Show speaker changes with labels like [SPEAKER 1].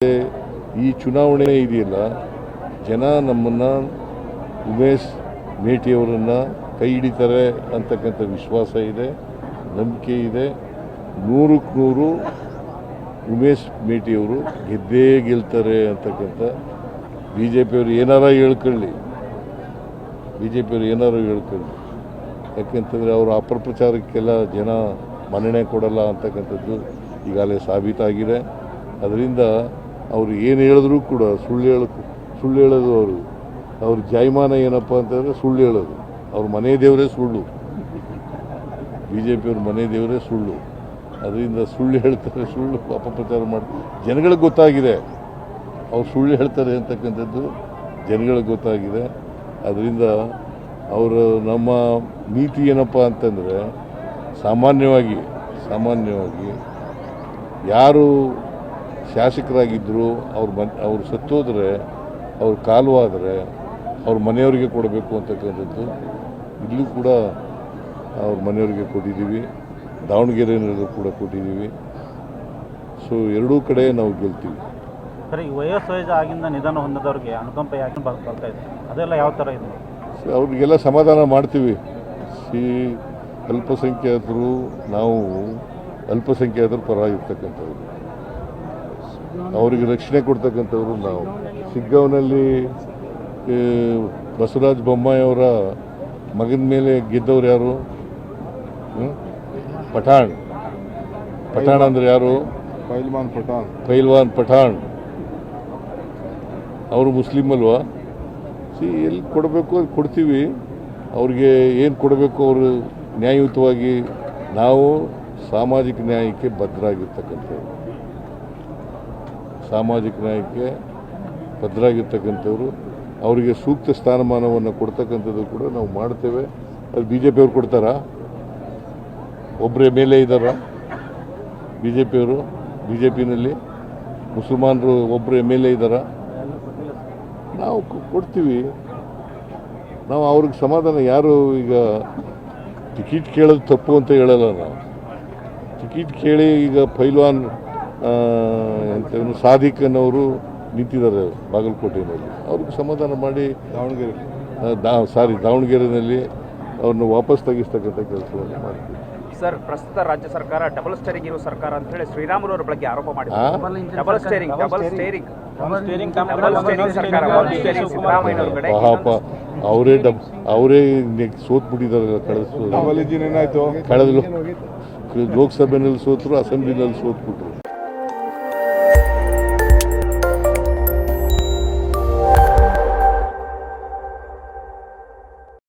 [SPEAKER 1] ಈ ಚುನಾವಣೆ ಇದೆಯಲ್ಲ, ಜನ ನಮ್ಮನ್ನು ಉಮೇಶ್ ಮೇಟಿಯವರನ್ನು ಕೈ ಹಿಡಿತಾರೆ ಅಂತಕ್ಕಂಥ ವಿಶ್ವಾಸ ಇದೆ, ನಂಬಿಕೆ ಇದೆ. 100ಕ್ಕೆ 100 ಉಮೇಶ್ ಮೇಟಿಯವರು ಗೆದ್ದೇ ಗೆಲ್ತಾರೆ ಅಂತಕ್ಕಂಥ BJPಯವರು ಏನಾರ ಹೇಳ್ಕೊಳ್ಳಿ, ಯಾಕೆಂತಂದರೆ ಅವರು ಅಪಪ್ರಚಾರಕ್ಕೆಲ್ಲ ಜನ ಮನ್ನಣೆ ಕೊಡಲ್ಲ ಅಂತಕ್ಕಂಥದ್ದು ಈಗಾಗಲೇ ಸಾಬೀತಾಗಿದೆ. ಅದರಿಂದ ಅವರು ಏನು ಹೇಳಿದ್ರು ಕೂಡ ಸುಳ್ಳು ಹೇಳೋದು. ಅವ್ರ ಜಾಯಮಾನ ಏನಪ್ಪ ಅಂತಂದರೆ ಸುಳ್ಳು ಹೇಳೋದು. ಅವ್ರ ಮನೆ ದೇವರೇ ಸುಳ್ಳು, BJPಯವ್ರ ಮನೆ ದೇವರೇ ಸುಳ್ಳು. ಅದರಿಂದ ಸುಳ್ಳು ಹೇಳ್ತಾರೆ, ಸುಳ್ಳು ಅಪಪ್ರಚಾರ ಮಾಡ್ತಾರೆ. ಜನಗಳಿಗೆ ಗೊತ್ತಾಗಿದೆ ಅವ್ರು ಸುಳ್ಳು ಹೇಳ್ತಾರೆ ಅಂತಕ್ಕಂಥದ್ದು, ಜನಗಳಿಗೆ ಗೊತ್ತಾಗಿದೆ. ಅದರಿಂದ ಅವರು ನಮ್ಮ ನೀತಿ ಏನಪ್ಪ ಅಂತಂದರೆ ಸಾಮಾನ್ಯವಾಗಿ ಯಾರು ಶಾಸಕರಾಗಿದ್ದರು ಅವ್ರು ಸತ್ತೋದ್ರೆ, ಅವ್ರ ಕಾಲವಾದರೆ ಅವ್ರ ಮನೆಯವರಿಗೆ ಕೊಡಬೇಕು ಅಂತಕ್ಕಂಥದ್ದು ಇಲ್ಲೂ ಕೂಡ ಅವ್ರ ಮನೆಯವರಿಗೆ ಕೊಟ್ಟಿದ್ದೀವಿ, ದಾವಣಗೆರೆಯಲ್ಲೂ ಕೂಡ ಕೊಟ್ಟಿದ್ದೀವಿ. ಸೊ ಎರಡೂ ಕಡೆ ನಾವು ಗೆಲ್ತೀವಿ.
[SPEAKER 2] ಸರ್, ಈ ವಯಸ್ಸು ಆಗಿಂದ ನಿಧನ ಹೊಂದಿದವ್ರಿಗೆ ಅನುಕಂಪ ಯಾಕೆ ಬರ್ತಾ ಇದೆ, ಅದೆಲ್ಲ ಯಾವ ಥರ ಇದೆ?
[SPEAKER 1] ಅವ್ರಿಗೆಲ್ಲ ಸಮಾಧಾನ ಮಾಡ್ತೀವಿ. ಅಲ್ಪಸಂಖ್ಯಾತರು, ನಾವು ಅಲ್ಪಸಂಖ್ಯಾತರ ಪರವಾಗಿರ್ತಕ್ಕಂಥವ್ರು, ಅವರಿಗೆ ರಕ್ಷಣೆ ಕೊಡ್ತಕ್ಕಂಥವ್ರು ನಾವು. ಶಿಗ್ಗಾಂವ್ನಲ್ಲಿ ಬಸವರಾಜ ಬೊಮ್ಮಾಯಿ ಅವರ ಮಗನ ಮೇಲೆ ಗೆದ್ದವ್ರು ಯಾರು? ಪಠಾಣ್ ಅಂದರೆ ಯಾರು? ಪೈಲ್ವಾನ್ ಪಠಾಣ್. ಅವರು ಮುಸ್ಲಿಮ್ ಅಲ್ವಾ? ಎಲ್ಲಿ ಕೊಡಬೇಕು ಅದು ಕೊಡ್ತೀವಿ. ಅವ್ರಿಗೆ ಏನು ಕೊಡಬೇಕು ಅವರು ನ್ಯಾಯಯುತವಾಗಿ. ನಾವು ಸಾಮಾಜಿಕ ನ್ಯಾಯಕ್ಕೆ ಬದ್ಧರಾಗಿರ್ತಕ್ಕಂಥವ್ರು. ಅವರಿಗೆ ಸೂಕ್ತ ಸ್ಥಾನಮಾನವನ್ನು ಕೊಡ್ತಕ್ಕಂಥದ್ದು ಕೂಡ ನಾವು ಮಾಡ್ತೇವೆ. ಅದು BJPಯವ್ರು ಕೊಡ್ತಾರಾ? ಒಬ್ಬರೇ ಮೇಲೆ ಇದ್ದಾರಾ BJPನಲ್ಲಿ? ಮುಸಲ್ಮಾನರು ಒಬ್ಬರೇ ಮೇಲೆ ಇದ್ದಾರಾ? ನಾವು ಕೊಡ್ತೀವಿ. ನಾವು ಅವ್ರಿಗೆ ಸಮಾಧಾನ. ಯಾರು ಈಗ ಟಿಕೆಟ್ ಕೇಳೋದು ತಪ್ಪು ಅಂತ ಹೇಳಲ್ಲ. ನಾವು ಟಿಕೆಟ್ ಕೇಳಿ ಈಗ ಪೈಲ್ವಾನ್ ಅಂತ ಸಾದಿಕ್ ಅನ್ನೋರು ನಿಂತಿದ್ದಾರೆ ಬಾಗಲಕೋಟೆಯಲ್ಲಿ. ಅವ್ರಿಗೆ ಸಮಾಧಾನ ಮಾಡಿ ದಾವಣಗೆರೆಯಲ್ಲಿ ಅವ್ರನ್ನ ವಾಪಸ್ ತೆಗಿಸ್ತಕ್ಕಂಥ ಕೆಲಸವನ್ನು ಮಾಡ್ತೀವಿ.
[SPEAKER 3] ಸರ್, ಪ್ರಸ್ತುತ ರಾಜ್ಯ ಸರ್ಕಾರ ಡಬಲ್ ಸ್ಟೇರಿಂಗ್ ಇರೋ ಸರ್ಕಾರ ಅಂತ ಹೇಳಿ ಶ್ರೀರಾಮುಲು ಬಗ್ಗೆ ಆರೋಪ ಮಾಡಿದ್ದಾರೆ. ಡಬಲ್ ಸ್ಟೇರಿಂಗ್ ಸರ್ಕಾರ
[SPEAKER 1] ಪಾಪ ಅವರೇ ಸೋತ್ಬಿಟ್ಟಿದ್ದಾರೆ. ಕಳೆದ ಲೋಕಸಭೆಯಲ್ಲಿ ಸೋತರು, ಅಸೆಂಬ್ಲಿನಲ್ಲಿ ಸೋತ್ಬಿಟ್ರು.